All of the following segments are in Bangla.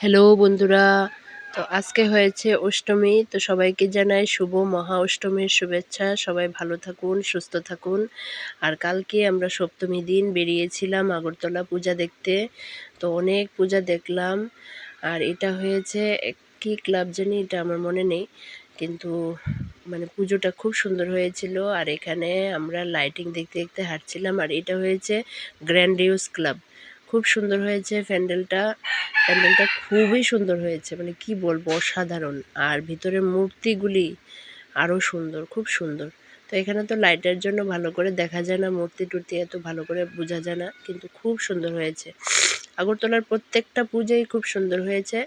হ্যালো বন্ধুরা, তো আজকে হয়েছে অষ্টমী। তো সবাইকে জানাই শুভ মহা অষ্টমীর শুভেচ্ছা। সবাই ভালো থাকুন, সুস্থ থাকুন। আর কালকে আমরা সপ্তমী দিন বেরিয়েছিলাম আগরতলা পূজা দেখতে। তো অনেক পূজা দেখলাম। আর এটা হয়েছে কি ক্লাব জানি, এটা আমার মনে নেই, কিন্তু মানে পুজোটা খুব সুন্দর হয়েছিল। আর এখানে আমরা লাইটিং দেখতে দেখতে হাঁটছিলাম। আর এটা হয়েছে গ্র্যান্ডিউস ক্লাব। খুব সুন্দর হয়েছে প্যান্ডেলটা। প্যান্ডেলটা খুবই সুন্দর হয়েছে, মানে কি বলবো, অসাধারণ। আর ভিতরে মূর্তিগুলি আরও সুন্দর, খুব সুন্দর। তো এখানে তো লাইটের জন্য ভালো করে দেখা যায় না, মূর্তি টুর্তি এত ভালো করে বোঝা যায় না, কিন্তু খুব সুন্দর হয়েছে। আগরতলার প্রত্যেকটা পূজাই খুব সুন্দর হয়েছে।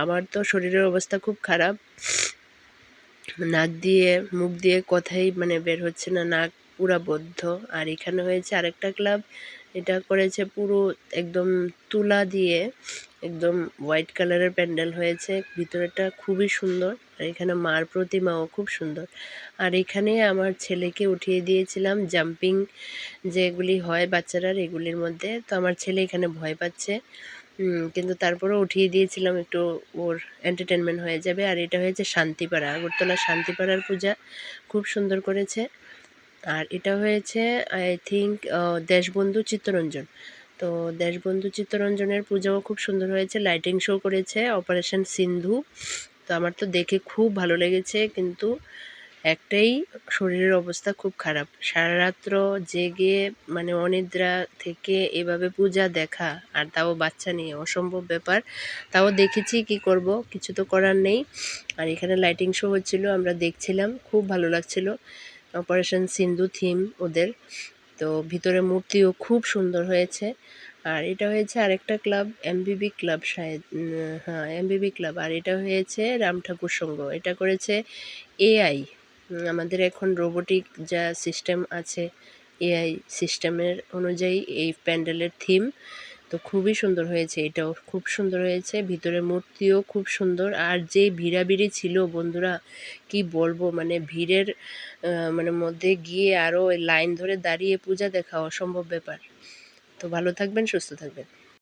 আমার তো শরীরের অবস্থা খুব খারাপ, নাক দিয়ে মুখ দিয়ে কথাই মানে বের হচ্ছে না, নাক পুরা বদ্ধ। আর এখানে হয়েছে আরেকটা ক্লাব, এটা করেছে পুরো একদম তুলা দিয়ে, একদম হোয়াইট কালারের প্যান্ডেল হয়েছে, ভিতরেটা খুবই সুন্দর। আর এখানে মার প্রতিমাও খুব সুন্দর। আর এখানে আমার ছেলেকে উঠিয়ে দিয়েছিলাম জাম্পিং যেগুলি হয় বাচ্চারা এগুলির মধ্যে। তো আমার ছেলে এখানে ভয় পাচ্ছে, কিন্তু তারপরেও উঠিয়ে দিয়েছিলাম, একটু ওর এন্টারটেনমেন্ট হয়ে যাবে। আর এটা হয়েছে শান্তিপাড়া, আগরতলা শান্তিপাড়ার পূজা, খুব সুন্দর করেছে। আর এটা হয়েছে আই থিঙ্ক দেশবন্ধু চিত্তরঞ্জন। তো দেশবন্ধু চিত্তরঞ্জনের পূজাও খুব সুন্দর হয়েছে, লাইটিং শো করেছে অপারেশন সিন্ধু। তো আমার তো দেখে খুব ভালো লেগেছে, কিন্তু একটাই, শরীরের অবস্থা খুব খারাপ। সারা রাত্র জেগে মানে অনিদ্রা থেকে এভাবে পূজা দেখা, আর তাও বাচ্চা নিয়ে, অসম্ভব ব্যাপার। তাও দেখেছি, কি করব, কিছু তো করার নেই। আর এখানে লাইটিং শো হচ্ছিল, আমরা দেখছিলাম, খুব ভালো লাগছিল। অপারেশন সিন্ধু থিম ওদের। তো ভিতরে মূর্তিও খুব সুন্দর হয়েছে। আর এটা হয়েছে আরেকটা ক্লাব, এমবিবি ক্লাব শায়দ, হ্যাঁ এমবিবি ক্লাব। আর এটা হয়েছে রাম ঠাকুর সংঘ, এটা করেছে এআই। আমাদের এখন রোবোটিক যা সিস্টেম আছে, এআই সিস্টেমের অনুযায়ী এই প্যান্ডেলের থিম। তো খুবই সুন্দর হয়েছে, এটাও খুব সুন্দর হয়েছে, ভিতরে মূর্তিও খুব সুন্দর। আর যে ভিড়াভিড়ি ছিল বন্ধুরা, কি বলবো, মানে ভিড়ের মানে মধ্যে গিয়ে আরও লাইন ধরে দাঁড়িয়ে পূজা দেখা অসম্ভব ব্যাপার। তো ভালো থাকবেন, সুস্থ থাকবেন।